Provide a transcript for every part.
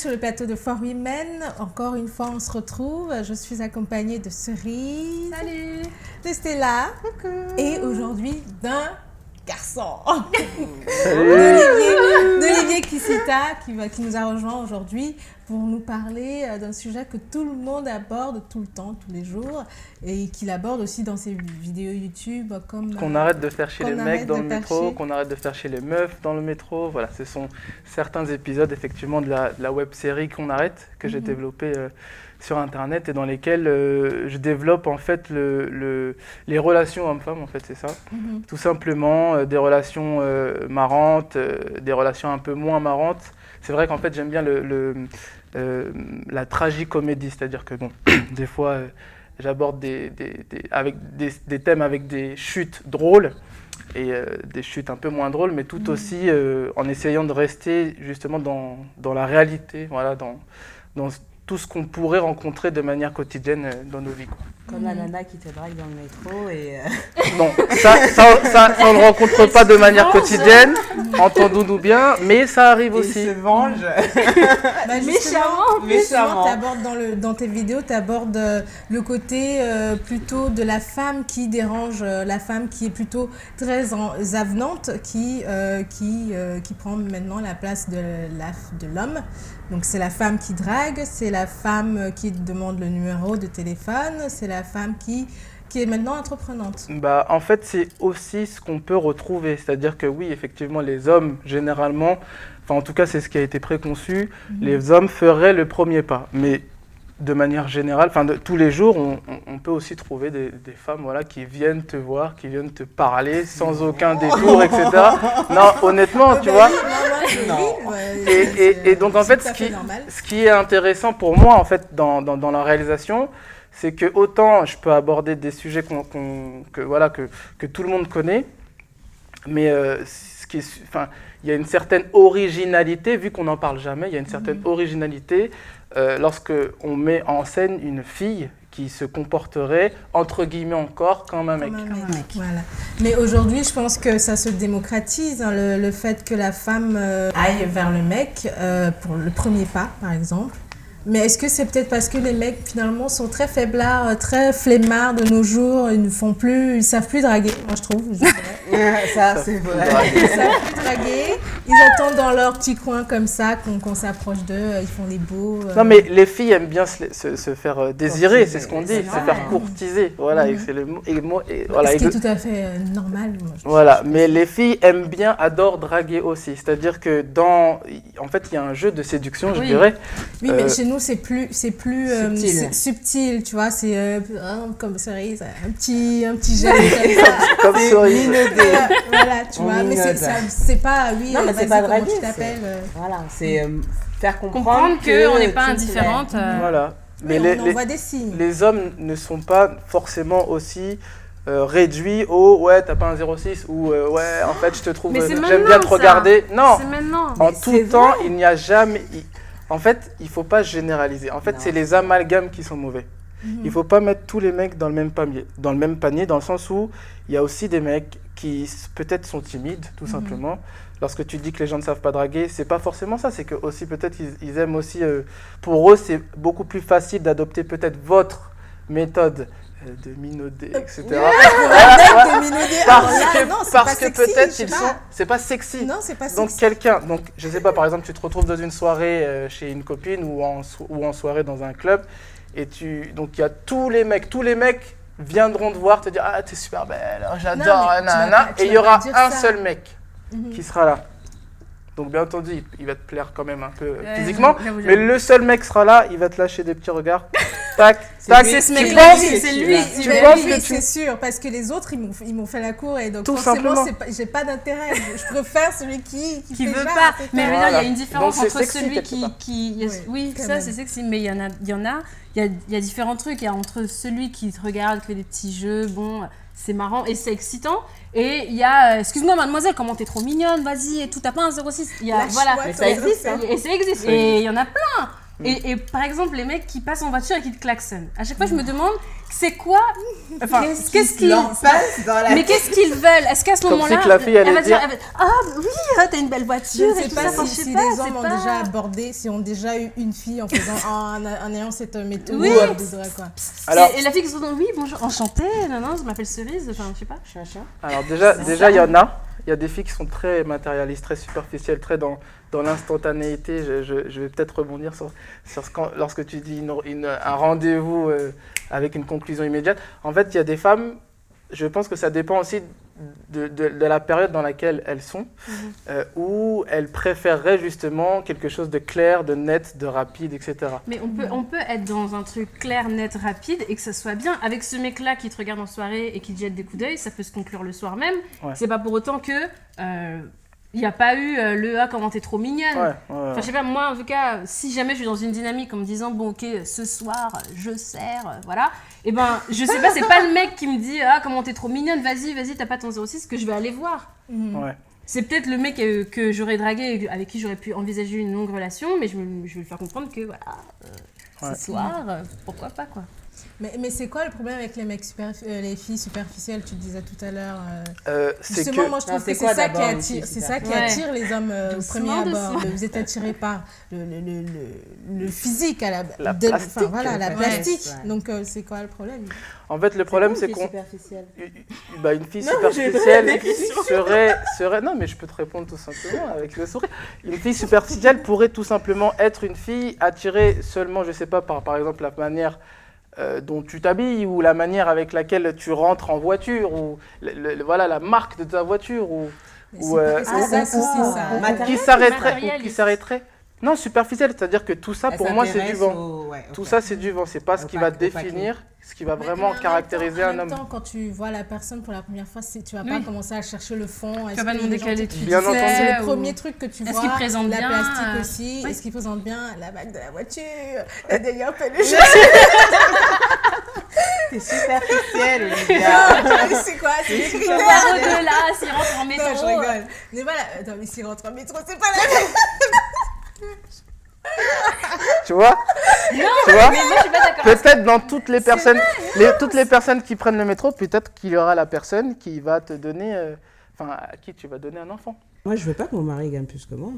sur le plateau de For Women. Encore une fois, on se retrouve. Je suis accompagnée de Cerise. Salut. De Stella. Coucou. Et aujourd'hui, d'un garçon. Salut. D'Olivier Kissita, qui nous a rejoint aujourd'hui pour nous parler d'un sujet que tout le monde aborde tout le temps, tous les jours, et qu'il aborde aussi dans ses vidéos YouTube. Qu'on arrête de faire chez les mecs dans le métro, qu'on arrête de faire chez les meufs dans le métro. Voilà, ce sont certains épisodes effectivement de la web-série qu'on arrête, que j'ai développée sur Internet et dans lesquels je développe en fait les relations hommes-femmes, en fait, c'est ça. Tout simplement, des relations marrantes, des relations un peu moins marrantes. C'est vrai qu'en fait, j'aime bien la tragicomédie, c'est-à-dire que bon, des fois, j'aborde des thèmes avec des chutes drôles et des chutes un peu moins drôles, mais tout aussi en essayant de rester justement dans la réalité, voilà, dans tout ce qu'on pourrait rencontrer de manière quotidienne dans nos vies, quoi. Comme la nana qui te drague dans le métro et... Non, ça on ne le rencontre pas de manière quotidienne, entendons-nous bien, mais ça arrive aussi. Il se venge. Méchamment. Dans tes vidéos, tu abordes le côté plutôt de la femme qui dérange, la femme qui est plutôt très avenante, qui prend maintenant la place de l'homme. Donc c'est la femme qui drague, c'est la femme qui demande le numéro de téléphone, c'est la femme qui est maintenant entreprenante. Bah, en fait, c'est aussi ce qu'on peut retrouver. C'est-à-dire que oui, effectivement, les hommes, généralement, enfin en tout cas c'est ce qui a été préconçu, les hommes feraient le premier pas. Mais de manière générale, enfin tous les jours, on peut aussi trouver des femmes, voilà, qui viennent te voir, qui viennent te parler sans aucun détour, etc. Non, honnêtement, tu vois. Et donc en fait, ce qui est intéressant pour moi, en fait, dans la réalisation, c'est que autant je peux aborder des sujets que tout le monde connaît, mais il y a une certaine originalité, vu qu'on n'en parle jamais, il y a une certaine originalité lorsque on met en scène une fille qui se comporterait, entre guillemets encore, comme un mec. Voilà. Mais aujourd'hui, je pense que ça se démocratise, hein, le fait que la femme aille vers le mec pour le premier pas, par exemple. Mais est-ce que c'est peut-être parce que les mecs, finalement, sont très faiblards, très flemmards de nos jours, ils savent plus draguer, moi je trouve. Ça, c'est vrai. Ils savent plus draguer, ils attendent dans leur petit coin comme ça, qu'on s'approche d'eux, ils font les beaux. Non, mais les filles aiment bien se faire désirer, c'est ce qu'on dit, se faire courtiser. Voilà, et c'est le mot. Ce qui est tout à fait normal. Moi, voilà, mais les filles adorent draguer aussi. C'est-à-dire que en fait, il y a un jeu de séduction, je dirais. Oui, mais chez nous, c'est plus subtil, tu vois, c'est comme Cerise, un petit gel comme Cerise. Voilà, tu vois, mais c'est pas, oui, non, mais c'est pas draguer, tu t'appelles. Voilà, c'est faire comprendre qu'on n'est pas indifférente. Voilà, mais on envoie des signes. Les hommes ne sont pas forcément aussi réduits au ouais, t'as pas un 06 ou ouais, en fait, je te trouve, j'aime bien te regarder. Non, c'est maintenant. En tout temps, il n'y a jamais. En fait, il ne faut pas généraliser. En fait, c'est les amalgames qui sont mauvais. Il ne faut pas mettre tous les mecs dans le même panier, dans le sens où il y a aussi des mecs qui peut-être sont timides, tout simplement. Lorsque tu dis que les gens ne savent pas draguer, ce n'est pas forcément ça. C'est que aussi peut-être ils aiment aussi... pour eux, c'est beaucoup plus facile d'adopter peut-être votre méthode de minauder, etc. Parce que peut-être c'est pas sexy. Non, c'est pas sexy. Donc je sais pas, par exemple, tu te retrouves dans une soirée chez une copine ou en soirée dans un club et donc il y a tous les mecs viendront te voir, te dire ah t'es super belle, j'adore, et il y aura un seul mec qui sera là. Donc bien entendu, il va te plaire quand même un peu physiquement, mais le seul mec sera là, il va te lâcher des petits regards. Tac, tac. C'est ce mec-là, c'est lui. C'est sûr, parce que les autres, ils m'ont fait la cour et donc tout forcément, simplement. j'ai pas d'intérêt. Je préfère celui qui veut fait pas. genre, Mais il y a une différence donc, entre celui qui oui, ça c'est sexy, mais il y a différents trucs. Il y a entre celui qui te regarde, qui fait des petits jeux, bon, c'est marrant et c'est excitant. Et il y a, excuse-moi mademoiselle, comment t'es trop mignonne, vas-y, et tout, t'as pas un 06. Voilà, mais ça existe, hein. Et ça existe, et il y en a plein. Et par exemple, les mecs qui passent en voiture et qui te klaxonnent. À chaque fois, je me demande, c'est quoi... Enfin, qu'est-ce qu'ils... Mais qu'est-ce qu'ils veulent? Est-ce qu'à ce moment-là... Comme si que la fille allait dire... Ah oui, t'as une belle voiture Je et ne tout sais ça. pas si les hommes ont déjà abordé, si ont déjà eu une fille en ayant cette méthode. Oui. Quoi. Alors, et la fille qui se dit oui, bonjour, enchantée, non, je m'appelle Cerise, enfin, je sais pas. Alors déjà, il y en a. Il y a des filles qui sont très matérialistes, très superficielles, très dans l'instantanéité. Je vais peut-être rebondir sur lorsque tu dis un rendez-vous avec une conclusion immédiate. En fait, il y a des femmes, je pense que ça dépend aussi de la période dans laquelle elles sont, où elles préféreraient justement quelque chose de clair, de net, de rapide, etc. Mais on peut être dans un truc clair, net, rapide et que ça soit bien. Avec ce mec-là qui te regarde en soirée et qui te jette des coups d'œil, ça peut se conclure le soir même. Ouais. C'est pas pour autant que il n'y a pas eu le « Ah, comment t'es trop mignonne ». Enfin, je sais pas, moi, en tout cas, si jamais je suis dans une dynamique en me disant « Bon, ok, ce soir, je sers, voilà », et ben, je sais pas, c'est pas le mec qui me dit « Ah, comment t'es trop mignonne, vas-y, t'as pas ton 06 » que je vais aller voir. Ouais. C'est peut-être le mec que j'aurais dragué, avec qui j'aurais pu envisager une longue relation, mais je vais lui faire comprendre que, voilà, ce soir, pourquoi pas, quoi. Mais c'est quoi le problème avec les mecs les filles superficielles, tu disais tout à l'heure c'est justement, que... moi je trouve que c'est ça qui attire les hommes au premier abord. Vous êtes attirés par le physique, la plastique. La plastique. Donc c'est quoi le problème? En fait, le problème c'est qu'on... Une fille superficielle serait... Non, mais je peux te répondre tout simplement avec le sourire. Une fille superficielle pourrait tout simplement être une fille attirée seulement, je sais pas, par exemple la manière... dont tu t'habilles ou la manière avec laquelle tu rentres en voiture ou la marque de ta voiture ou qui s'arrêterait. Non, superficiel, c'est-à-dire que tout ça pour moi c'est du vent. Tout ça c'est du vent, c'est pas ce qui va définir, ce qui va vraiment caractériser un homme. En même temps, quand tu vois la personne pour la première fois, tu vas pas commencer à chercher le fond. Tu vas pas demander quelle étude. C'est le premier truc que tu vois. Est-ce qu'il présente bien? La plastique aussi. Est-ce qu'il présente bien la bague de la voiture? La dernière peluche. T'es superficielle, Olivia. C'est quoi? C'est les critères. Au-delà, s'il rentre en métro. Non, je rigole. Mais voilà, attends, mais s'il rentre en métro, c'est pas la même. Tu vois? Non, mais moi je suis pas d'accord. Peut-être dans toutes les personnes qui prennent le métro, peut-être qu'il y aura la personne qui va te donner, à qui tu vas donner un enfant. Moi, je veux pas que mon mari gagne plus que moi.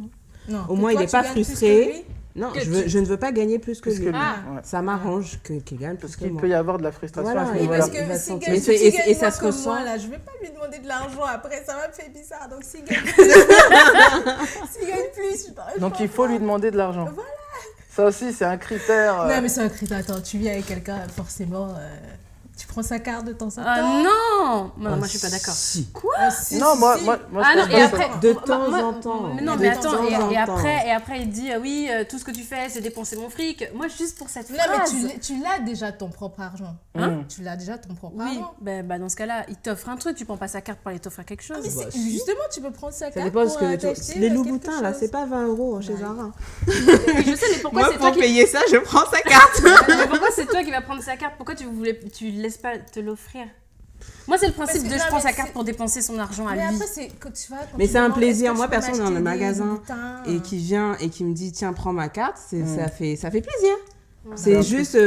Non. Au moins, il n'est pas frustré. Non, je ne veux pas gagner plus que lui. Ça m'arrange qu'il gagne plus que moi. Parce qu'il peut y avoir de la frustration à ce niveau-là. niveau-là. Parce que s'il gagne moins que moi, là, je ne vais pas lui demander de l'argent après, ça va me faire bizarre. Donc s'il gagne plus, donc il faut lui demander de l'argent. Voilà. Ça aussi, c'est un critère. Non, mais c'est un critère. Attends, tu vis avec quelqu'un, forcément... Tu prends sa carte de temps en temps? Non, moi je suis pas d'accord. Si. Quoi? Non, moi et après, de temps en temps. Non, mais attends, et après il dit oui, tout ce que tu fais, c'est dépenser mon fric. Moi, juste pour cette phrase. Non, mais tu l'as déjà ton propre argent. Tu l'as déjà ton propre argent. Oui, dans ce cas-là, il t'offre un truc, tu prends pas sa carte pour aller t'offrir quelque chose. Mais justement, tu peux prendre sa carte. Ça dépend parce que les Louboutins, là, c'est pas 20 € chez Zara. Je sais, mais pourquoi c'est toi pour payer ça, je prends sa carte. Mais pourquoi c'est toi qui vas prendre sa carte? Pourquoi tu laisses pas te l'offrir? Moi, c'est le principe je prends sa carte pour dépenser son argent à lui. Mais après, c'est quand tu vas. Mais c'est un plaisir. Moi, personne dans le magasin et qui vient et qui me dit tiens, prends ma carte, ça fait plaisir. C'est juste,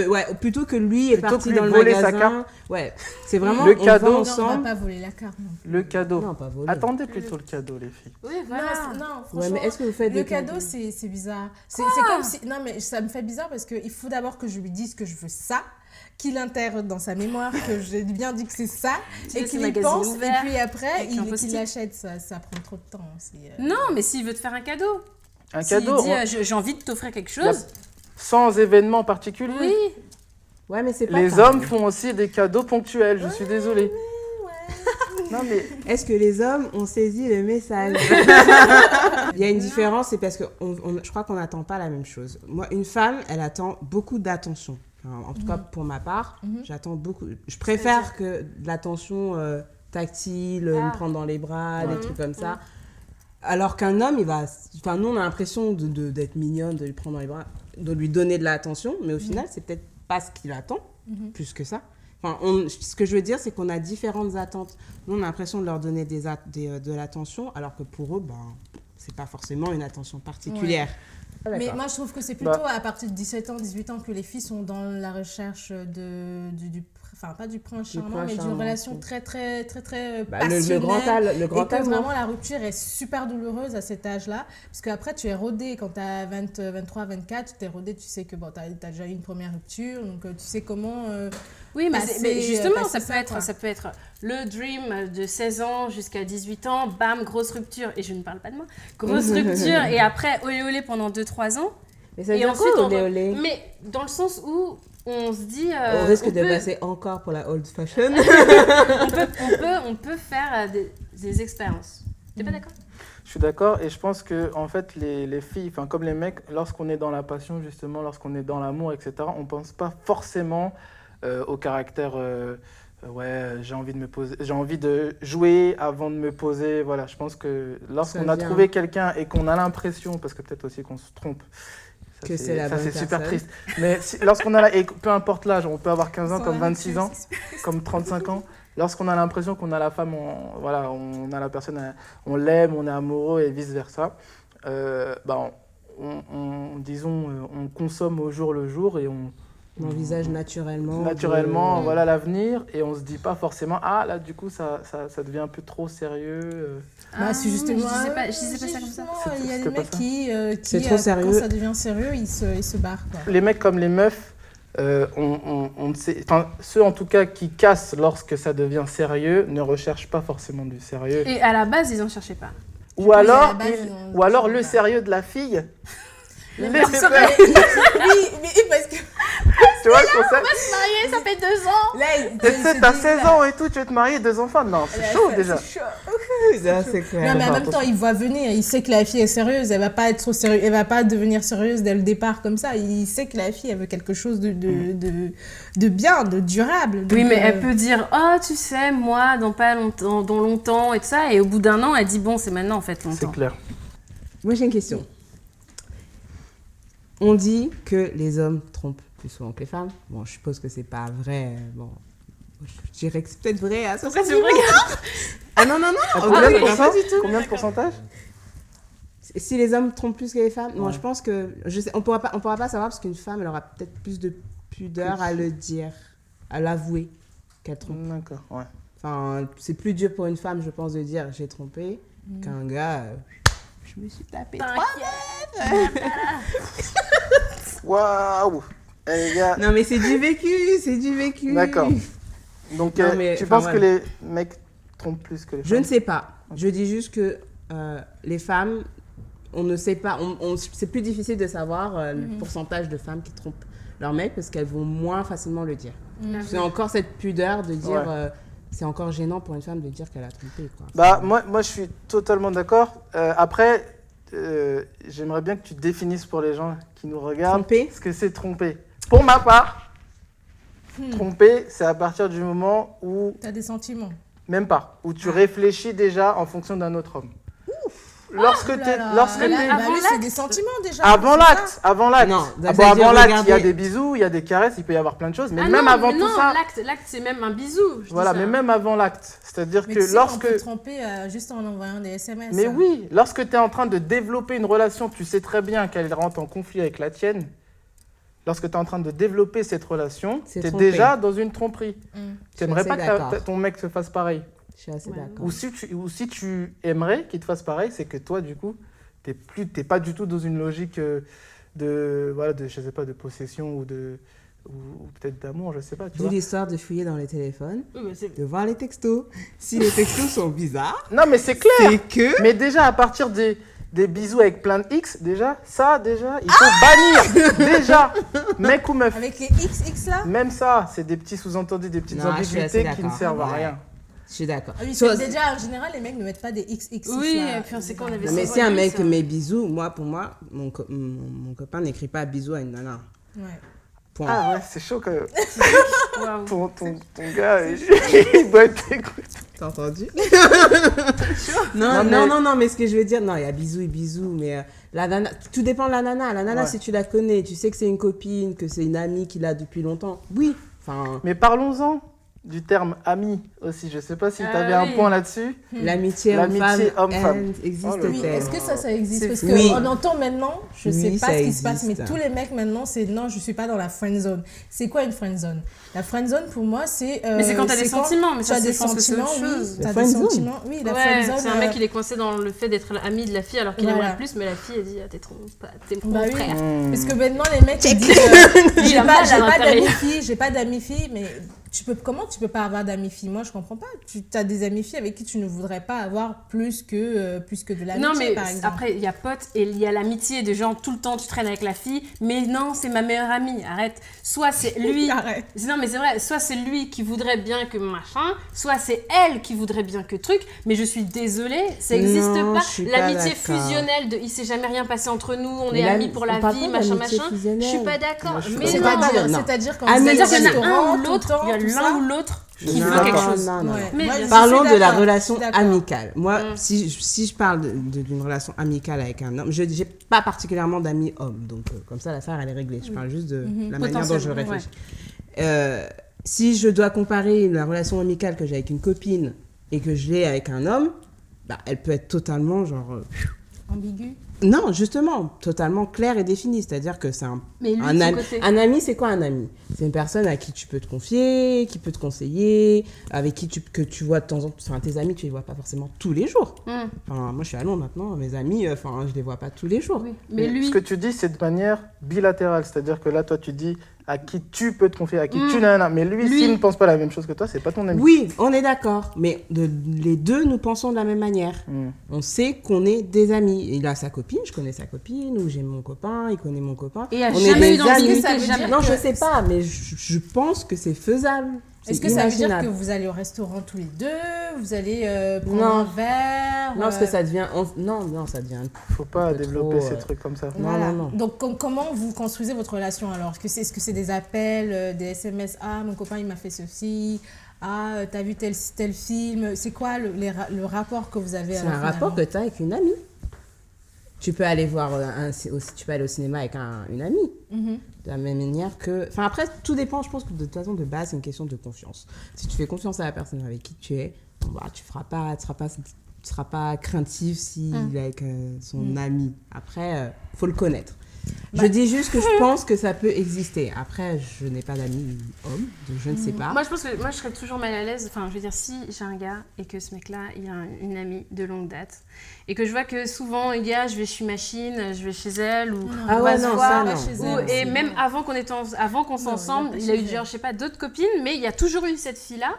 plutôt que lui est parti dans le magasin. Sa carte. Ouais, c'est vraiment le cadeau. Non, on va pas voler la carte. Le cadeau. Non, pas voler. Attendez plutôt le cadeau, les filles. Oui, voilà. Non, franchement. Ouais, mais est-ce que vous faites le cadeau, c'est bizarre. C'est comme si. Non, mais ça me fait bizarre parce qu'il faut d'abord que je lui dise que je veux ça, qu'il intègre dans sa mémoire que j'ai bien dit que c'est ça, et qu'il y pense, et puis après, qu'il achète. Ça prend trop de temps. Non, mais s'il veut te faire un cadeau. S'il dit j'ai envie de t'offrir quelque chose. Sans événement particulier. Oui. Ouais, mais c'est pas les hommes font aussi des cadeaux ponctuels, je suis désolée. Non, mais est-ce que les hommes ont saisi le message? Il y a une différence, c'est parce que je crois qu'on n'attend pas la même chose. Moi, une femme, elle attend beaucoup d'attention. En tout cas, pour ma part, j'attends beaucoup. Je préfère que de l'attention tactile, me prendre dans les bras, des trucs comme ça. Alors qu'un homme, nous, on a l'impression d'être mignonne, de lui prendre dans les bras, de lui donner de l'attention, mais au final, c'est peut-être pas ce qu'il attend, plus que ça. Enfin, ce que je veux dire, c'est qu'on a différentes attentes. Nous, on a l'impression de leur donner de l'attention, alors que pour eux, c'est pas forcément une attention particulière. Mais moi, je trouve que c'est plutôt à partir de 17 ans, 18 ans que les filles sont dans la recherche enfin pas du prince charmant, mais d'une relation très passionnelle. Le grand âge, vraiment la rupture est super douloureuse à cet âge-là, parce qu'après tu es rodé quand tu as 23, 24, tu es rodé, tu sais que bon, tu as déjà eu une première rupture, donc tu sais comment oui, mais justement, ça peut être le dream de 16 ans jusqu'à 18 ans, bam, grosse rupture, et je ne parle pas de moi, grosse rupture, et après olé olé pendant 2-3 ans. Mais ça veut dire quoi, olé olé? Mais dans le sens où on se dit... on risque de passer encore pour la old fashion. on peut faire des expériences. T'es pas d'accord? Je suis d'accord, et je pense que en fait les filles, enfin comme les mecs, lorsqu'on est dans la passion justement, lorsqu'on est dans l'amour, etc., on pense pas forcément au caractère j'ai envie de jouer avant de me poser. Voilà, je pense que lorsqu'on a trouvé quelqu'un et qu'on a l'impression, parce que peut-être aussi qu'on se trompe, que c'est la bonne personne. C'est super triste. Mais lorsqu'on a et peu importe l'âge, on peut avoir 15 ans comme 26 ans, comme 35 ans. Lorsqu'on a l'impression qu'on a la femme, on a la personne, on l'aime, on est amoureux et vice versa. On consomme au jour le jour et on envisage naturellement voilà l'avenir, et on se dit pas forcément là du coup ça devient un peu trop sérieux. C'est justement, je disais pas ça comme ça. Il y a des mecs qui c'est trop sérieux. Quand ça devient sérieux, ils se barrent, quoi. Les mecs comme les meufs, ceux en tout cas qui cassent lorsque ça devient sérieux ne recherchent pas forcément du sérieux. Et à la base, ils en cherchaient pas. Ou alors le sérieux de la fille. Oui, mais parce que tu vois le concept? On va se marier, ça fait 2 ans. Tu sais, t'as 16 ans et tout, tu veux te marier, 2 enfants? Non, c'est chaud déjà. Ça, c'est clair. Non, mais en même temps, il voit venir, il sait que la fille est sérieuse, elle va pas être trop sérieuse, elle va pas devenir sérieuse dès le départ comme ça. Il sait que la fille, elle veut quelque chose de bien, de durable. Oui, mais elle peut dire, tu sais, moi, dans longtemps et tout ça, et au bout d'un an, elle dit, bon, c'est maintenant en fait longtemps. C'est clair. Moi, j'ai une question. On dit que les hommes trompent plus souvent que les femmes. Bon, je suppose que c'est pas vrai. Bon, je dirais que c'est peut-être vrai à 70%. Ah non. Combien de pourcentage? Si les hommes trompent plus que les femmes, moi je pense que on pourra pas savoir, parce qu'une femme elle aura peut-être plus de pudeur à le dire, à l'avouer qu'elle trompe. D'accord, ouais. Enfin, c'est plus dur pour une femme, je pense, de dire j'ai trompé qu'un gars. Je me suis tapé 3 mètres. Waouh. Les gars. Non mais c'est du vécu. D'accord. Donc tu penses que les mecs trompent plus que les femmes? Je ne sais pas. Je dis juste que les femmes, on ne sait pas. C'est plus difficile de savoir le pourcentage de femmes qui trompent leur mec, parce qu'elles vont moins facilement le dire. C'est encore cette pudeur de dire... c'est encore gênant pour une femme de dire qu'elle a trompé, quoi. Moi, je suis totalement d'accord. Après, j'aimerais bien que tu définisses pour les gens qui nous regardent ce que c'est tromper. Pour ma part, tromper, c'est à partir du moment où... Tu as des sentiments. Même pas. Où tu réfléchis déjà en fonction d'un autre homme. Lorsque t'es... c'est des sentiments déjà. Avant l'acte. Non, avant l'acte, il y a des bisous, il y a des caresses, il peut y avoir plein de choses. Mais même avant tout ça... L'acte, c'est même un bisou. Voilà, mais même avant l'acte. C'est-à-dire que lorsque... on peut tromper juste en envoyant des SMS. Mais oui, lorsque tu es en train de développer une relation, tu sais très bien qu'elle rentre en conflit avec la tienne. Lorsque tu es en train de développer cette relation, tu es déjà dans une tromperie. Tu n'aimerais pas que ton mec se fasse pareil. Je suis assez d'accord. Ou si tu aimerais qu'il te fasse pareil, c'est que toi, du coup, t'es pas du tout dans une logique je sais pas, de possession ou peut-être d'amour, je sais pas. D'où l'histoire de fouiller dans les téléphones, de voir les textos. Si les textos sont bizarres... Non, mais c'est clair. C'est que... Mais déjà, à partir des bisous avec plein de X, il faut bannir. Déjà, mec ou meuf. Avec les XX là? Même ça, c'est des petits sous-entendus, des petites ambiguïtés qui ne servent à rien. Je suis d'accord. Déjà, en général, les mecs ne mettent pas des XX. Oui, et puis on sait qu'on avait... Mais si un mec met bisous, pour moi, mon copain n'écrit pas bisous à une nana. Ouais. Point. Ah ouais, c'est chaud quand même. Ton gars, il doit être écouté. T'as entendu? Non, mais ce que je veux dire, non, il y a bisous et bisous, mais la nana, tout dépend de la nana. La nana, si tu la connais, tu sais que c'est une copine, que c'est une amie qu'il a depuis longtemps. Oui. Mais parlons-en. du terme ami aussi. Je ne sais pas si tu avais un point là-dessus. L'amitié homme-femme existe-t-elle? Oui, est-ce que ça existe? Parce Oui. qu'on entend maintenant, je ne sais pas ce qui se passe, mais existe. tous les mecs maintenant, c'est non, je ne suis pas dans la friend zone. C'est quoi une friend zone? La friend zone, pour moi, c'est... mais c'est quand tu as des sentiments, mais tu as des sentiments, oui. Tu as des sentiments, oui. La friend zone... C'est un mec, il est coincé dans le fait d'être ami de la fille alors qu'il aimerait plus, mais la fille, elle dit t'es mon frère. Parce que maintenant, les mecs, ils disent j'ai pas d'amis filles, mais comment tu peux pas avoir d'amis filles? Moi, je comprends pas. Tu as des amis filles avec qui tu ne voudrais pas avoir plus que de l'amitié, non, mais par exemple. après, il y a potes et il y a l'amitié de gens, tout le temps, tu traînes avec la fille, mais non, c'est ma meilleure amie, arrête. Soit c'est lui... Arrête. Non, mais c'est vrai, soit c'est lui qui voudrait bien que machin, soit c'est elle qui voudrait bien que truc, mais je suis désolée, ça n'existe pas. L'amitié fusionnelle de il s'est jamais rien passé entre nous, on est amis pour la vie, machin. Je suis pas d'accord. Mais c'est-à-dire qu'il y en a un ou l'autre, il y a l'un ou l'autre qui veut quelque chose. Non. Mais parlons de la relation amicale. Moi, si je parle d'une relation amicale avec un homme, je n'ai pas particulièrement d'amis hommes, donc comme ça l'affaire elle est réglée. Je parle juste de la manière dont je réfléchis. Si je dois comparer la relation amicale que j'ai avec une copine et que je l'ai avec un homme, bah, elle peut être totalement genre... ambiguë. Non, justement, totalement clair et défini. C'est-à-dire que c'est un ami. C'est quoi un ami? C'est une personne à qui tu peux te confier, qui peut te conseiller, avec qui que tu vois de temps en temps. Enfin, tes amis, tu les vois pas forcément tous les jours. Enfin, moi, je suis à Londres maintenant. Mes amis, je les vois pas tous les jours. Oui. Mais lui... Ce que tu dis, c'est de manière bilatérale. C'est-à-dire que là, toi, tu dis à qui tu peux te confier, à qui tu n'as. Mais lui, s'il ne pense pas la même chose que toi, c'est pas ton ami. Oui, on est d'accord. Mais les deux, nous pensons de la même manière. On sait qu'on est des amis. Il a sa copine, je connais sa copine, ou j'ai mon copain, il connaît mon copain. Et on est des amis. Non, je sais pas, mais je pense que c'est faisable. Est-ce que ça veut dire que vous allez au restaurant tous les deux? Vous allez prendre un verre? Non, parce que ça devient... Non, ça devient... Faut pas développer ces trucs comme ça. Voilà. Non. Donc, comment vous construisez votre relation alors? Est-ce que c'est des appels, des SMS? Ah, mon copain, il m'a fait ceci. Ah, t'as vu tel film? C'est quoi le rapport que vous avez? C'est un rapport que tu as avec une amie. Tu peux aller voir tu peux aller au cinéma avec une amie. De la même manière que... Enfin, après, tout dépend, je pense que de toute façon, de base, c'est une question de confiance. Si tu fais confiance à la personne avec qui tu es, tu seras pas craintif s'il est avec son ami. Après, faut le connaître. Je dis juste que je pense que ça peut exister. Après, je n'ai pas d'amis hommes, donc je ne sais pas. Moi, je pense que je serais toujours mal à l'aise. Enfin, je veux dire, si j'ai un gars et que ce mec-là, il a une amie de longue date et que je vois que souvent, il y a, je vais chez Machine, je vais chez elle ou on va se voir. Et même avant qu'on soit ensemble, il a eu genre, je sais pas, d'autres copines, mais il y a toujours eu cette fille-là.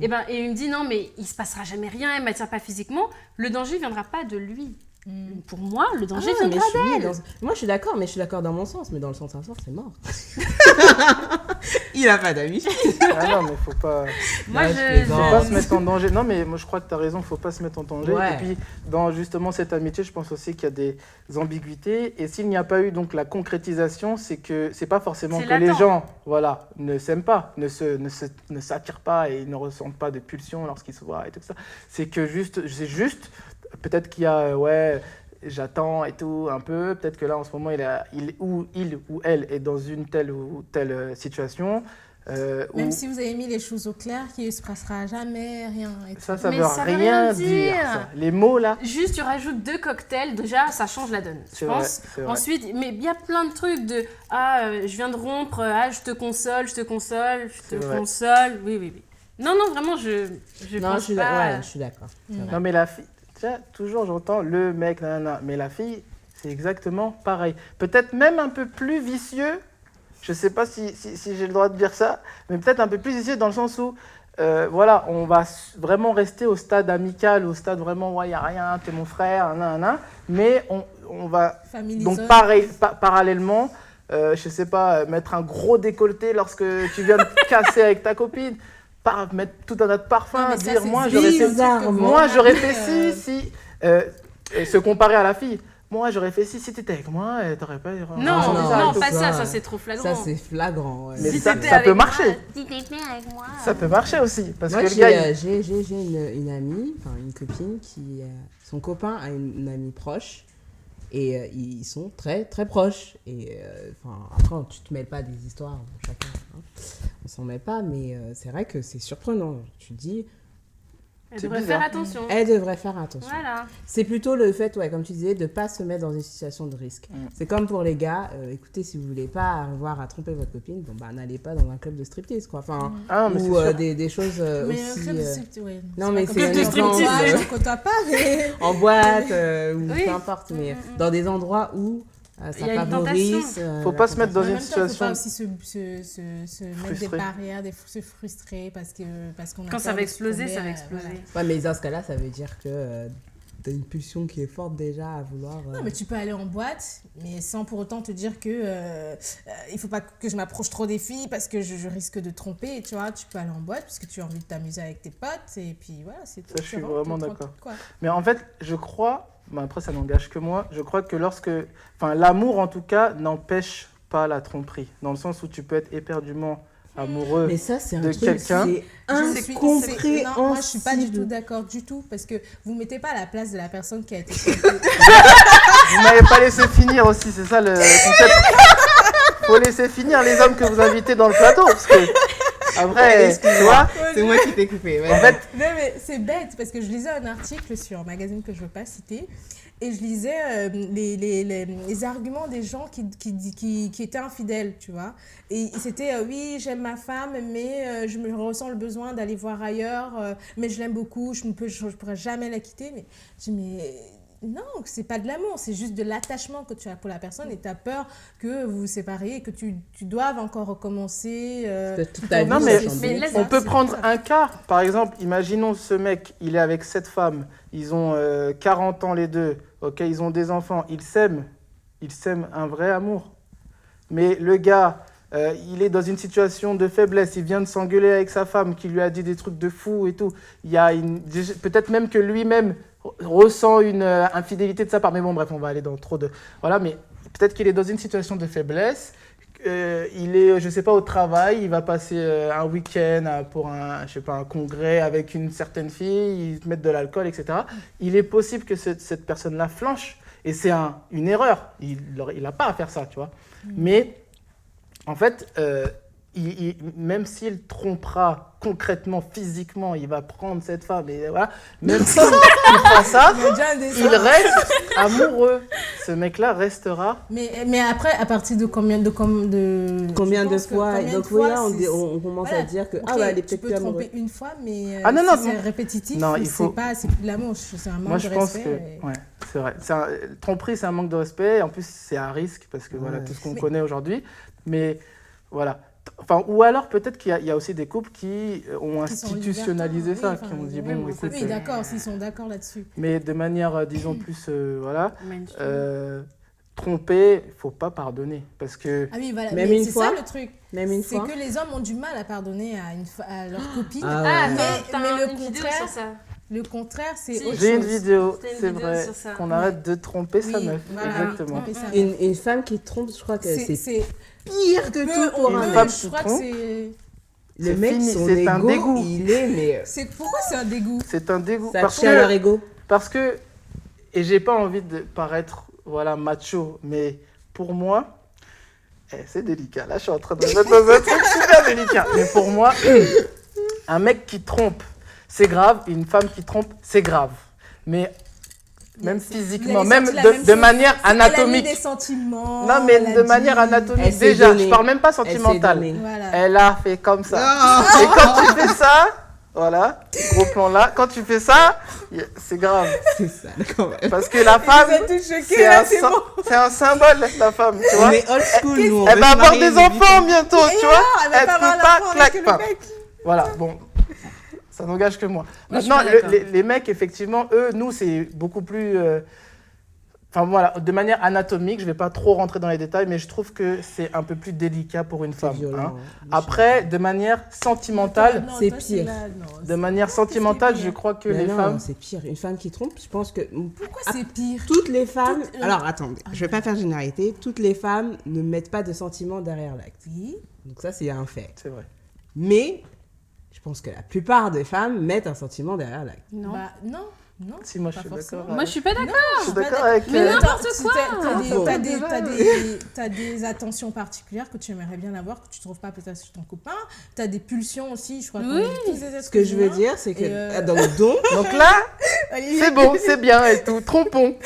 Et il me dit non, mais il se passera jamais rien, elle m'attire pas physiquement. Le danger viendra pas de lui. Pour moi, le danger viendra d'elle. Moi, je suis d'accord, mais je suis d'accord dans mon sens. Mais dans le sens inverse, c'est mort. Il a pas d'amis. Non, mais faut pas... Faut pas se mettre en danger. Non, mais moi, je crois que tu as raison, faut pas se mettre en danger. Et puis, dans justement cette amitié, je pense aussi qu'il y a des ambiguïtés. Et s'il n'y a pas eu donc la concrétisation, c'est que c'est pas forcément que les gens ne s'aiment pas, ne s'attirent pas et ne ressentent pas de pulsions lorsqu'ils se voient et tout ça. C'est juste... Peut-être qu'il y a, j'attends et tout, un peu. Peut-être que là, en ce moment, il ou elle est dans une telle ou telle situation. Même si vous avez mis les choses au clair, qu'il ne se passera jamais rien. Ça veut rien dire. Ça. Les mots, là. Juste, tu rajoutes 2 cocktails, déjà, ça change la donne, je pense. Vrai. Ensuite, mais il y a plein de trucs de je viens de rompre, je te console. Oui. Non, vraiment, je pense pas. Je suis d'accord. Non, mais la fille... Toujours j'entends le mec, mais la fille, c'est exactement pareil. Peut-être même un peu plus vicieux, je ne sais pas si j'ai le droit de dire ça, mais peut-être un peu plus vicieux dans le sens où, on va vraiment rester au stade amical, au stade vraiment, il n'y a rien, t'es mon frère, mais on va donc parallèlement, je ne sais pas, mettre un gros décolleté lorsque tu viens de casser avec ta copine. Mettre tout un tas de parfums, dire moi j'aurais fait si se comparer à la fille. Moi j'aurais fait si t'étais avec moi, t'aurais pas. Non, pas ça c'est trop flagrant. Ça c'est flagrant. Ouais. Mais ça peut marcher. Si t'étais avec moi. Ça peut marcher aussi parce moi, que le gars. J'ai une amie, enfin une copine qui son copain a une amie proche Et ils sont très, très proches. Et après, tu te mêles pas des histoires, chacun, hein. On s'en mêle pas, mais c'est vrai que c'est surprenant. Tu te dis... Elle devrait faire attention. Elle devrait faire attention. Voilà. C'est plutôt le fait, comme tu disais, de ne pas se mettre dans une situation de risque. C'est comme pour les gars, écoutez, si vous ne voulez pas avoir à tromper votre copine, n'allez pas dans un club de striptease, quoi. Enfin, ou des choses mais aussi... un club de striptease, ouais. Non, mais c'est un striptease. Je côtoie pas, mais... en boîte, ou peu importe, mais dans des endroits où... ça favorise. Faut pas se mettre dans une situation. Faut pas aussi se mettre des barrières, se frustrer parce qu'on a quand ça va exploser, ça va exploser. Ouais, mais dans ce cas-là, ça veut dire que t'as une pulsion qui est forte déjà à vouloir. Non, mais tu peux aller en boîte, mais sans pour autant te dire que il faut pas que je m'approche trop des filles parce que je risque de tromper. Tu vois, tu peux aller en boîte parce que tu as envie de t'amuser avec tes potes et puis voilà, c'est tout. Ça, je suis vraiment d'accord. Mais en fait, je crois. Après, ça n'engage que moi. Je crois que l'amour, en tout cas, n'empêche pas la tromperie. Dans le sens où tu peux être éperdument amoureux de quelqu'un. Incompréhensible. Moi, je suis pas du tout d'accord du tout. Parce que vous ne mettez pas à la place de la personne qui a été trompée. Vous m'avez pas laissé finir aussi, c'est ça le concept. Faut laisser finir les hommes que vous invitez dans le plateau. Parce que... Après, tu vois, c'est moi qui t'ai coupé. Ouais. En fait, non, mais c'est bête parce que je lisais un article sur un magazine que je ne veux pas citer et je lisais les arguments des gens qui étaient infidèles, tu vois. Et c'était oui, j'aime ma femme, mais je me ressens le besoin d'aller voir ailleurs, mais je l'aime beaucoup, je pourrais jamais la quitter. Mais je dis, mais non, c'est pas de l'amour, c'est juste de l'attachement que tu as pour la personne et tu as peur que vous vous sépariez et que tu doives encore recommencer. Non, mais on peut prendre un cas. Par exemple, imaginons ce mec, il est avec cette femme, ils ont 40 ans les deux, ok, ils ont des enfants, ils s'aiment un vrai amour. Mais le gars, il est dans une situation de faiblesse, il vient de s'engueuler avec sa femme qui lui a dit des trucs de fou et tout. Il y a peut-être même que lui-même ressent une infidélité de sa part. Mais bon, bref, on va aller dans trop de... Voilà, mais peut-être qu'il est dans une situation de faiblesse. Il est, je sais pas, au travail, il va passer un week-end pour un congrès avec une certaine fille, ils mettent de l'alcool, etc. Il est possible que cette personne-là flanche. Et c'est une erreur. Il n'a pas à faire ça, tu vois. Mais, en fait... même s'il trompera concrètement, physiquement, il va prendre cette femme et voilà, même s'il fera ça, il reste amoureux. Ce mec-là restera. Mais après, à partir de combien de fois donc voilà, on commence à dire que elle est peut-être plus amoureuse. Tu peux tromper une fois, mais si c'est répétitif, c'est plus de l'amour, c'est un manque de respect. Moi, je pense que c'est vrai. Tromperie, c'est un manque de respect. En plus, c'est un risque parce que voilà tout ce qu'on connaît aujourd'hui. Mais voilà. Enfin, ou alors peut-être qu'il y a aussi des couples qui ont institutionnalisé ça, qui ont dit bon, écoute. Oui, d'accord, s'ils sont d'accord là-dessus. Mais de manière, disons plus, tromper, faut pas pardonner, parce que. Ah oui, voilà. Même une fois. C'est ça le truc. Même une fois. C'est que les hommes ont du mal à pardonner à leur copine. Mais le contraire. Le contraire, c'est autre chose. J'ai une vidéo, c'est vrai, qu'on arrête de tromper sa meuf. Voilà, exactement. Une femme qui trompe, je crois que c'est pire que tout pour une femme qui trompe. Le mec, c'est un dégoût. Il est, mais... Pourquoi c'est un dégoût? C'est un dégoût. Ça tue à leur ego. Parce que, et j'ai pas envie de paraître macho, mais pour moi, c'est délicat. Là, je suis en train de me mettre dans un truc super délicat. Mais pour moi, un mec qui trompe, c'est grave. Une femme qui trompe, c'est grave. Mais même physiquement, même de manière anatomique. Elle a mis des sentiments. Non, mais de manière anatomique. Déjà, je parle même pas sentimentale. Elle a fait comme ça. Et quand tu fais ça, voilà, gros plan là, quand tu fais ça, c'est grave. C'est ça, d'accord. Parce que la femme, c'est un symbole, la femme, tu vois. On est old school, nous. Elle va avoir des enfants bientôt, tu vois. Elle peut pas claquer. Voilà, bon. Ça n'engage que moi. Maintenant, les mecs, effectivement, nous, c'est beaucoup plus... Enfin, voilà, de manière anatomique, je ne vais pas trop rentrer dans les détails, mais je trouve que c'est un peu plus délicat pour une femme. Violent, Après, de manière sentimentale... c'est pire. De manière sentimentale, je crois que les femmes... c'est pire. Une femme qui trompe, je pense que... Pourquoi c'est pire? Toutes les femmes... Alors, attendez, je ne vais pas faire généralité. Toutes les femmes ne mettent pas de sentiments derrière l'acte. Oui. Donc ça, c'est un fait. C'est vrai. Mais... je pense que la plupart des femmes mettent un sentiment derrière l'acte. Non. Non. Si, moi, je pas suis forcément. d'accord. Moi, je suis pas d'accord. Je suis d'accord avec... Mais n'importe quoi. T'as des attentions particulières que tu aimerais bien avoir, que tu trouves pas peut-être sur ton copain. T'as des pulsions aussi, je crois. Oui. Ce que je veux dire, c'est que dans le don... Donc là, c'est bon, c'est bien et tout. Trompons.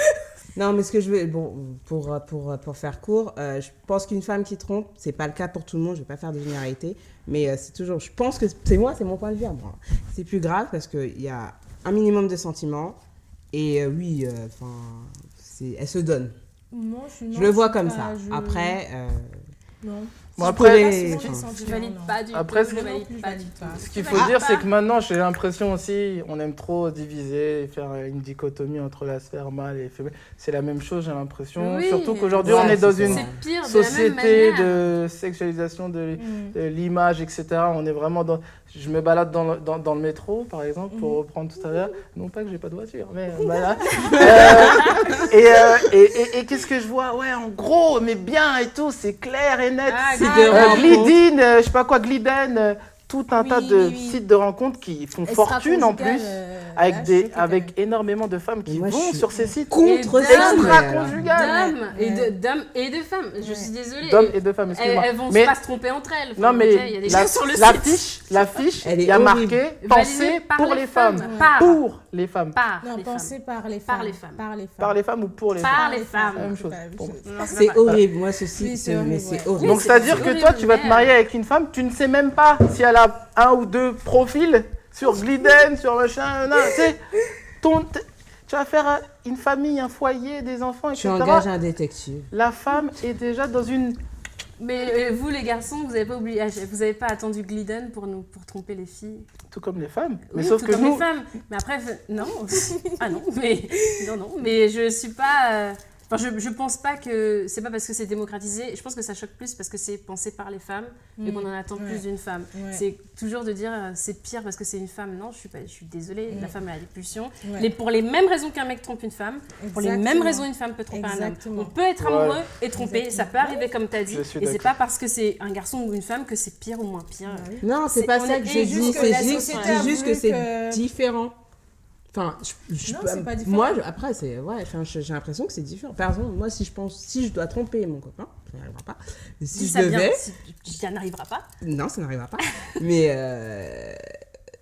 Non, mais ce que je veux... Bon, pour faire court, je pense qu'une femme qui trompe, c'est pas le cas pour tout le monde, je vais pas faire de généralité, mais c'est toujours... Je pense que c'est mon point de vue. Moi. C'est plus grave parce qu'il y a un minimum de sentiments et oui, elle se donne. Je le vois comme ça. Après... Non. Bon, après, je valide pas du tout. Après, je valide pas du tout. Ce qu'il faut dire, c'est que maintenant, j'ai l'impression aussi, on aime trop diviser et faire une dichotomie entre la sphère mâle et féminin. C'est la même chose, j'ai l'impression. Oui. Surtout qu'aujourd'hui, on est dans une société de sexualisation de l'image, etc. On est vraiment dans... Je me balade dans le métro, par exemple, pour reprendre tout à l'heure. Non pas que j'ai pas de voiture, mais voilà. Et qu'est-ce que je vois? Ouais, en gros, mais bien et tout, c'est clair et net. Glidine, je sais pas quoi, Gliden, tout un tas de sites de rencontres qui font fortune en plus, avec énormément de femmes qui vont sur ces sites. Contre extra-conjugales. D'hommes et de femmes. Je suis désolée. D'hommes et de femmes, excuse-moi. Elles vont pas se tromper entre elles. Non, mais il y a des gens sur le site. l'affiche, il y a marqué « Pensez pour les femmes ». Pour les femmes. Non, pensez par les femmes. Par les femmes. Par les femmes ou pour les femmes? Par les femmes. Même chose. C'est horrible, moi, ce site, mais c'est horrible. Donc, c'est-à-dire que toi, tu vas te marier avec une femme, tu ne sais même pas si elle a 1 ou 2 profils sur Gliden, sur machin, tu sais, tu vas faire une famille, un foyer, des enfants, etc. Tu engages un détective. La femme est déjà dans une... Mais vous, les garçons, vous n'avez pas attendu Gliden pour tromper les filles. Tout comme les femmes. Mais Oui, sauf tout que comme nous... les femmes. Mais après, non. Ah non, mais non. Mais je suis pas. Enfin, je pense pas que c'est pas parce que c'est démocratisé. Je pense que ça choque plus parce que c'est pensé par les femmes et qu'on en attend plus d'une femme. Ouais. C'est toujours de dire c'est pire parce que c'est une femme. Non, je suis désolée. La femme elle a des pulsions. Ouais. Pour les mêmes raisons qu'un mec trompe une femme, pour les mêmes raisons une femme peut tromper un homme. On peut être amoureux et tromper. Ça peut arriver comme tu as dit. Et c'est pas parce que c'est un garçon ou une femme que c'est pire ou moins pire. Non, c'est pas ça que je dis. C'est juste que c'est différent. Enfin, c'est pas différent. Moi, après, j'ai l'impression que c'est différent. Par exemple, moi, si je dois tromper mon copain, ça n'arrivera pas. Si je devais... Ça n'arrivera pas. Non, ça n'arrivera pas. Mais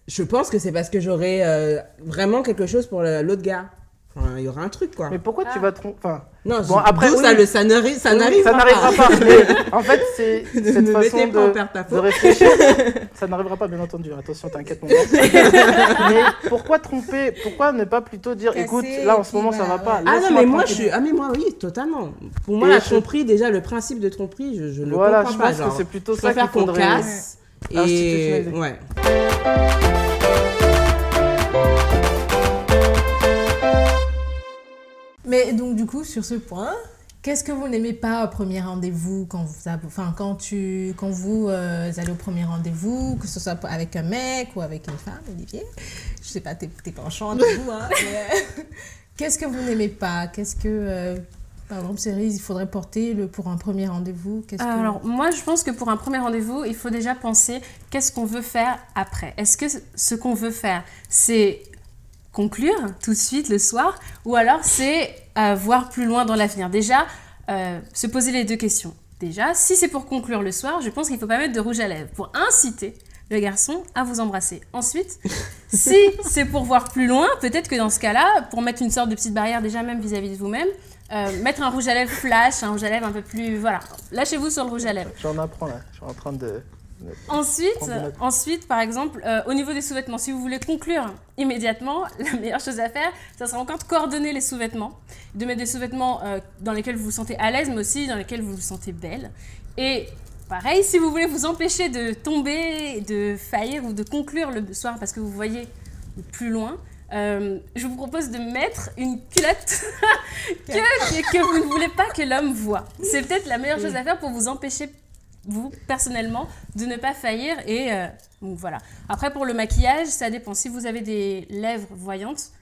je pense que c'est parce que j'aurais vraiment quelque chose pour l'autre gars. Enfin, il y aura un truc, quoi. Mais pourquoi tu vas tromper... Enfin, non, bon, après, ça n'arrivera pas. Mais en fait, c'est cette façon de réfléchir. Ça n'arrivera pas, bien entendu. Attention, t'inquiète, mon gars. Mais pourquoi tromper? Pourquoi ne pas plutôt dire, écoute, là, en ce moment, ça va pas. Ah non, mais moi, oui, totalement. Pour moi, la tromperie, déjà, le principe de tromperie, je ne comprends pas. Voilà, je pense que c'est plutôt ça qu'il faudrait... qu'on casse. Et... ouais. Mais donc du coup sur ce point, qu'est-ce que vous n'aimez pas au premier rendez-vous quand vous allez au premier rendez-vous, que ce soit avec un mec ou avec une femme, Olivier? Je sais pas, t'es penchant de vous, hein. Mais, qu'est-ce que vous n'aimez pas? Qu'est-ce que par exemple, Cérise, il faudrait porter pour un premier rendez-vous? Alors, moi, je pense que pour un premier rendez-vous, il faut déjà penser qu'est-ce qu'on veut faire après. Est-ce que ce qu'on veut faire, c'est conclure tout de suite le soir, ou alors c'est voir plus loin dans l'avenir? Déjà, se poser les deux questions. Déjà, si c'est pour conclure le soir, je pense qu'il ne faut pas mettre de rouge à lèvres pour inciter le garçon à vous embrasser. Ensuite, si c'est pour voir plus loin, peut-être que dans ce cas-là, pour mettre une sorte de petite barrière déjà même vis-à-vis de vous-même, mettre un rouge à lèvres flash, un rouge à lèvres un peu plus... Voilà, lâchez-vous sur le rouge à lèvres. J'en apprends là, je suis en train de... Ensuite, par exemple, au niveau des sous-vêtements, si vous voulez conclure immédiatement, la meilleure chose à faire, ça sera encore de coordonner les sous-vêtements, de mettre des sous-vêtements dans lesquels vous vous sentez à l'aise, mais aussi dans lesquels vous vous sentez belle. Et pareil, si vous voulez vous empêcher de tomber, de faillir ou de conclure le soir parce que vous voyez plus loin, je vous propose de mettre une culotte que vous ne voulez pas que l'homme voit. C'est peut-être la meilleure chose à faire pour vous empêcher, vous, personnellement, de ne pas faillir. Et donc voilà. Après, pour le maquillage, ça dépend. Si vous avez des lèvres voyantes,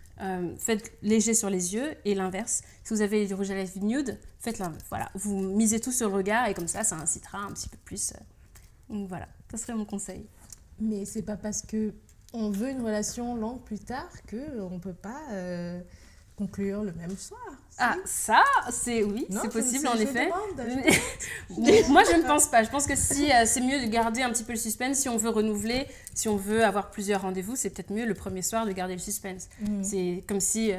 faites léger sur les yeux, et l'inverse. Si vous avez du rouge à lèvres nude, faites l'inverse. Voilà. Vous misez tout sur le regard et comme ça incitera un petit peu plus. Donc voilà, ça serait mon conseil. Mais c'est pas parce que on veut une relation longue plus tard, qu'on ne peut pas conclure le même soir. Ah, ça, c'est possible en effet. Moi, je ne pense pas. Je pense que c'est mieux de garder un petit peu le suspense. Si on veut renouveler, si on veut avoir plusieurs rendez-vous, c'est peut-être mieux le premier soir de garder le suspense. C'est comme si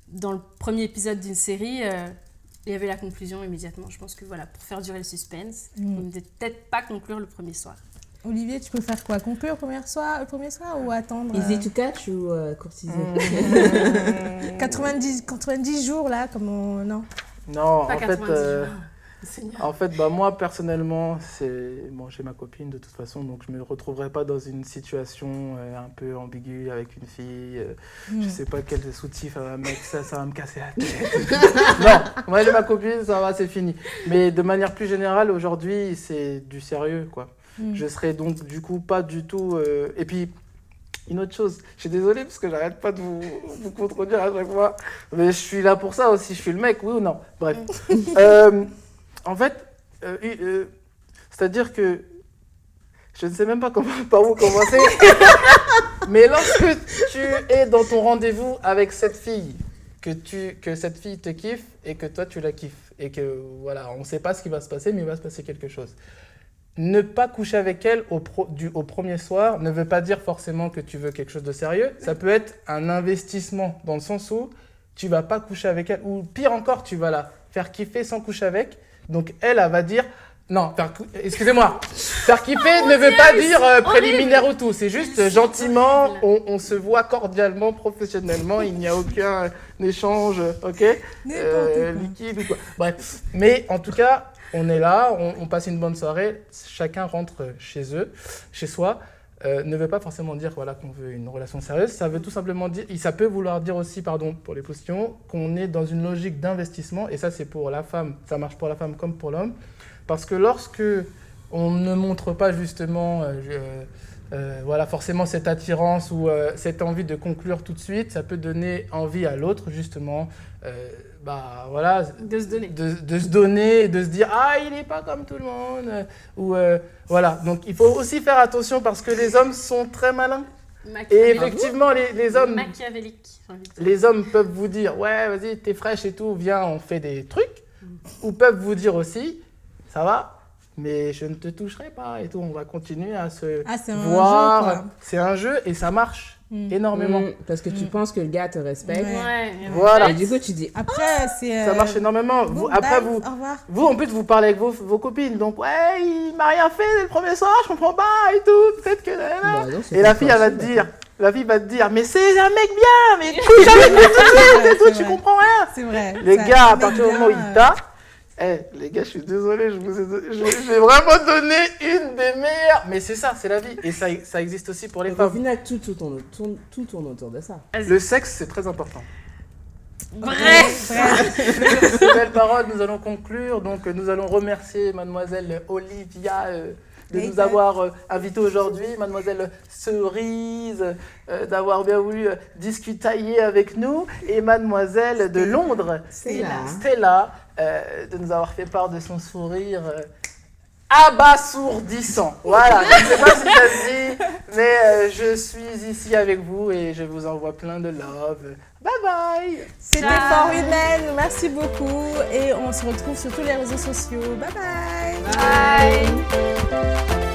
dans le premier épisode d'une série, il y avait la conclusion immédiatement. Je pense que voilà, pour faire durer le suspense, on ne peut peut-être pas conclure le premier soir. Olivier, tu peux faire quoi? Conclure le premier soir ou attendre Easy to catch ou courtiser 90 jours là, comme on... Non. Non, pas 90 jours. En fait, moi personnellement, j'ai ma copine de toute façon, donc je me retrouverai pas dans une situation un peu ambiguë avec une fille. Je sais pas quel soutif elle va mettre, ça va me casser la tête. Non, moi j'ai ma copine, ça va, c'est fini. Mais de manière plus générale, aujourd'hui, c'est du sérieux, quoi. Je serai donc du coup pas du tout. Et puis une autre chose, je suis désolé parce que j'arrête pas de vous contredire à chaque fois, mais je suis là pour ça aussi. Je suis le mec, oui ou non? Bref. En fait, c'est-à-dire que je ne sais même pas par où commencer, mais lorsque tu es dans ton rendez-vous avec cette fille, que cette fille te kiffe et que toi tu la kiffes, et que voilà, on ne sait pas ce qui va se passer, mais il va se passer quelque chose. Ne pas coucher avec elle au premier soir ne veut pas dire forcément que tu veux quelque chose de sérieux. Ça peut être un investissement dans le sens où tu ne vas pas coucher avec elle, ou pire encore, tu vas la faire kiffer sans coucher avec. Donc elle va dire... Non, excusez-moi. Faire kiffer ne veut pas dire préliminaire ou tout. C'est juste gentiment, on se voit cordialement, professionnellement. Il n'y a aucun échange, ok, liquide ou quoi. Bref. Mais en tout cas, on est là, on passe une bonne soirée. Chacun rentre chez soi. Ne veut pas forcément dire voilà, qu'on veut une relation sérieuse. Ça veut tout simplement dire, ça peut vouloir dire aussi, pardon pour les positions, qu'on est dans une logique d'investissement. Et ça, c'est pour la femme. Ça marche pour la femme comme pour l'homme. Parce que lorsque on ne montre pas justement voilà, forcément cette attirance ou cette envie de conclure tout de suite, ça peut donner envie à l'autre justement voilà, de se donner. De se donner, de se dire « Ah, il n'est pas comme tout le monde » ou voilà. Donc il faut aussi faire attention parce que les hommes sont très malins. Et effectivement, les hommes... Machiavéliques. Les hommes peuvent vous dire « Ouais, vas-y, t'es fraîche et tout, viens, on fait des trucs. » Ou peuvent vous dire aussi ça va, mais je ne te toucherai pas et tout. On va continuer à se voir. C'est un jeu et ça marche énormément. Parce que tu penses que le gars te respecte. Ouais. Voilà. Et du coup, tu dis... Après, ça marche énormément. Vous, en plus, vous parlez avec vos copines. Donc, ouais, il m'a rien fait le premier soir, je comprends pas et tout. Peut-être que... non, et la fille, elle va te dire... La fille va te dire, mais c'est un mec bien, mais couche avec lui tout de suite et tout, tu comprends rien. C'est vrai. Les gars, à partir du moment où ils tapent, les gars, je suis désolé, je vais vraiment donner une des meilleures. Mais c'est ça, c'est la vie. Et ça existe aussi pour les femmes. Au final, tout tourne autour de ça. Le sexe, c'est très important. Bref. Sur ces belles paroles, nous allons conclure. Donc, nous allons remercier mademoiselle Olivia de nous avoir invités aujourd'hui, mademoiselle Cerise, d'avoir bien voulu discutailler avec nous, et mademoiselle de Londres, Stella, de nous avoir fait part de son sourire abasourdissant. Voilà, je ne sais pas si ça se dit, mais je suis ici avec vous et je vous envoie plein de love. Bye bye. C'était fort humaine, merci beaucoup et on se retrouve sur tous les réseaux sociaux. Bye bye. Bye.